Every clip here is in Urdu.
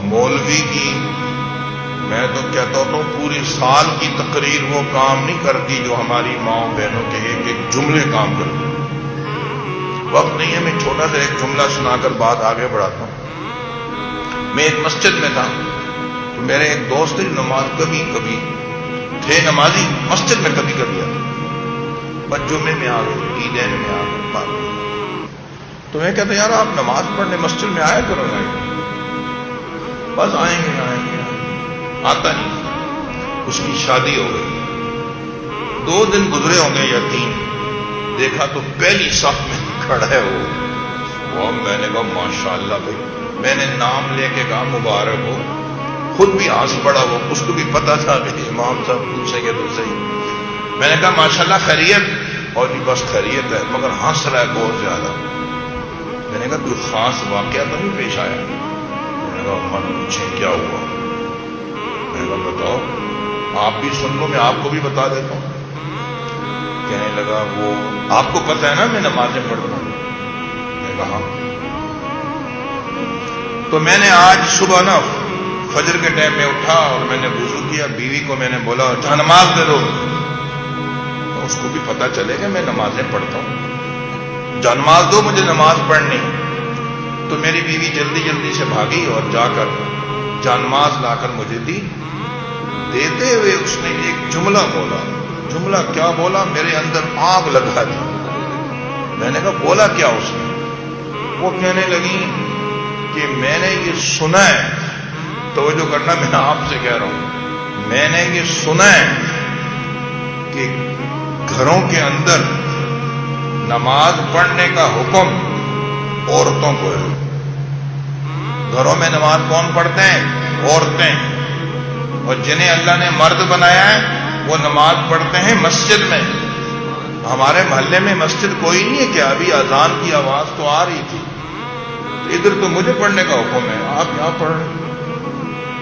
مولوی کی میں تو کہتا ہوں پوری سال کی تقریر وہ کام نہیں کرتی جو ہماری ماؤں بہنوں کے ایک ایک جملے کام کرتی. وقت نہیں ہے، میں چھوٹا سا ایک جملہ سنا کر بات آگے بڑھاتا ہوں. میں ایک مسجد میں تھا تو میرے ایک دوست نماز کبھی کبھی تھے نمازی، مسجد میں کبھی کبھی آتے، بس جمعے میں آ گئے، عیدین میں آ گئے. تو میں کہتا یار آپ نماز پڑھنے مسجد میں آیا کرو گا. بس آئیں گے آتا نہیں. اس کی شادی ہو گئی، 2 دن گزرے ہوں گے یا 3، دیکھا تو پہلی صف میں کھڑا ہے وہ. میں نے کہا ماشاء اللہ بھائی، میں نے نام لے کے کہا مبارک ہو، خود بھی ہنس پڑا. وہ اس کو بھی پتا تھا کہ امام صاحب پوچھیں گے تو صحیح. میں نے کہا ماشاء اللہ خیریت؟ اور جی بس خیریت ہے، مگر ہنس رہا ہے بہت زیادہ. میں نے کہا کوئی خاص واقعہ تو نہیں پیش آیا؟ میں نے کہا من پوچھیں کیا ہوا؟ میں نے کہا بتاؤ، آپ بھی سن لو، میں آپ کو بھی بتا دیتا ہوں. کہنے لگا وہ آپ کو پتہ ہے نا میں نمازیں پڑھتا ہوں. میں نے کہا تو میں نے آج صبح نا فجر کے ٹائم میں اٹھا اور میں نے وضو کیا، بیوی کو میں نے بولا جہاں نماز دے دو، اس کو بھی پتہ چلے کہ میں نمازیں پڑھتا ہوں، جہاں نماز دو مجھے نماز پڑھنی. تو میری بیوی جلدی جلدی سے بھاگی اور جا کر جانماز لا کر مجھے دی. دیتے ہوئے اس نے ایک جملہ بولا. جملہ کیا بولا؟ میرے اندر آگ لگا دی. میں نے کہا بولا کیا اس نے؟ وہ کہنے لگی کہ میں نے یہ سنا ہے، توجہ کرنا میں آپ سے کہہ رہا ہوں، میں نے یہ سنا ہے کہ گھروں کے اندر نماز پڑھنے کا حکم عورتوں کو ہے. گھروں میں نماز کون پڑھتے ہیں؟ عورتیں. اور جنہیں اللہ نے مرد بنایا ہے وہ نماز پڑھتے ہیں مسجد میں. ہمارے محلے میں مسجد کوئی نہیں ہے کہ ابھی اذان کی آواز تو آ رہی تھی، ادھر تو مجھے پڑھنے کا حکم ہے، آپ یہاں پڑھ رہے.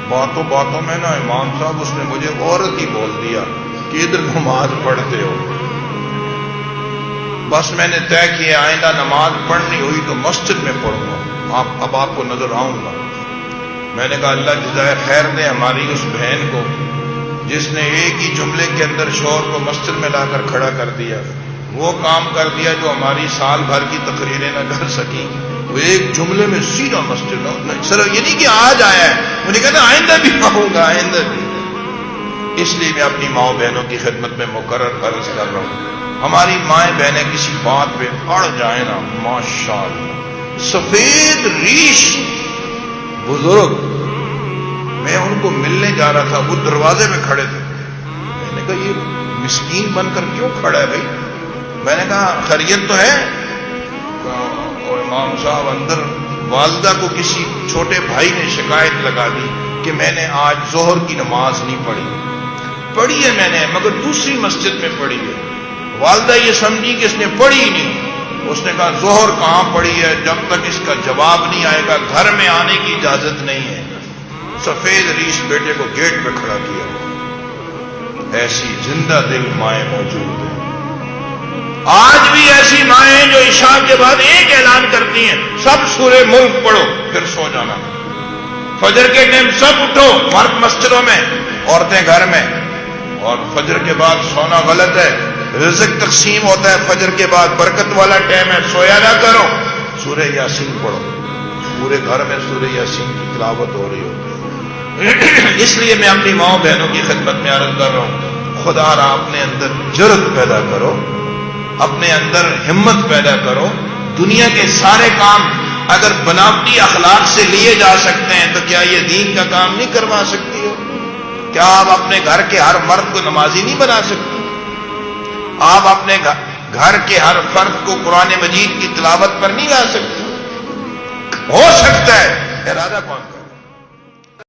باتوں باتوں میں نا امام صاحب اس نے مجھے عورت ہی بول دیا کہ ادھر نماز پڑھتے ہو. بس میں نے طے کیا آئندہ نماز پڑھنی ہوئی تو مسجد میں پڑھوں گا، اب آپ کو نظر آؤں گا. میں نے کہا اللہ جزائے خیر دے ہماری اس بہن کو جس نے ایک ہی جملے کے اندر شوہر کو مسجد میں لا کر کھڑا کر دیا. وہ کام کر دیا جو ہماری سال بھر کی تقریریں نہ کر سکی. وہ ایک جملے میں سیدھا مسجد. صرف یہ نہیں کہ آج آیا ہے، مجھے کہنا آئندہ بھی آؤں گا، آئندہ بھی. اس لیے میں اپنی ماؤں بہنوں کی خدمت میں مقرر عرض کر رہا ہوں، ہماری مائیں بہنیں کسی بات پہ اڑ جائیں نا، ماشاءاللہ سفید ریش بزرگ، میں ان کو ملنے جا رہا تھا، وہ دروازے میں کھڑے تھے. میں نے کہا یہ مسکین بن کر کیوں کھڑا ہے بھائی؟ میں نے کہا خیریت تو ہے؟ اور امام صاحب اندر والدہ کو کسی چھوٹے بھائی نے شکایت لگا دی کہ میں نے آج ظہر کی نماز نہیں پڑھی. پڑھی ہے میں نے مگر دوسری مسجد میں پڑھی ہے. والدہ یہ سمجھی کہ اس نے پڑھی ہی نہیں. اس نے کہا ظہر کہاں پڑھی ہے؟ جب تک اس کا جواب نہیں آئے گا گھر میں آنے کی اجازت نہیں ہے. سفید ریش بیٹے کو گیٹ پہ کھڑا کیا. ایسی زندہ دل مائیں موجود ہیں. آج بھی ایسی مائیں ہیں جو عشاء کے بعد ایک اعلان کرتی ہیں سب سورہ ملک پڑھو پھر سو جانا. فجر کے ٹائم سب اٹھو، مرد مسجدوں میں عورتیں گھر میں. اور فجر کے بعد سونا غلط ہے، رزق تقسیم ہوتا ہے فجر کے بعد، برکت والا ٹائم ہے، سویا نہ کرو. سورہ یاسین پڑھو، پورے گھر میں سورہ یاسین کی تلاوت ہو رہی ہوتی ہے. اس لیے میں اپنی ماؤں بہنوں کی خدمت میں عرض کر رہا ہوں، خدا را اپنے اندر جرأت پیدا کرو، اپنے اندر ہمت پیدا کرو. دنیا کے سارے کام اگر بناوٹی اخلاق سے لیے جا سکتے ہیں تو کیا یہ دین کا کام نہیں کروا سکتی ہو؟ کیا آپ اپنے گھر کے ہر مرد کو نمازی نہیں بنا سکتے؟ آپ اپنے گھر کے ہر فرد کو قرآن مجید کی تلاوت پر نہیں لا سکتے؟ ہو سکتا ہے، ارادہ کون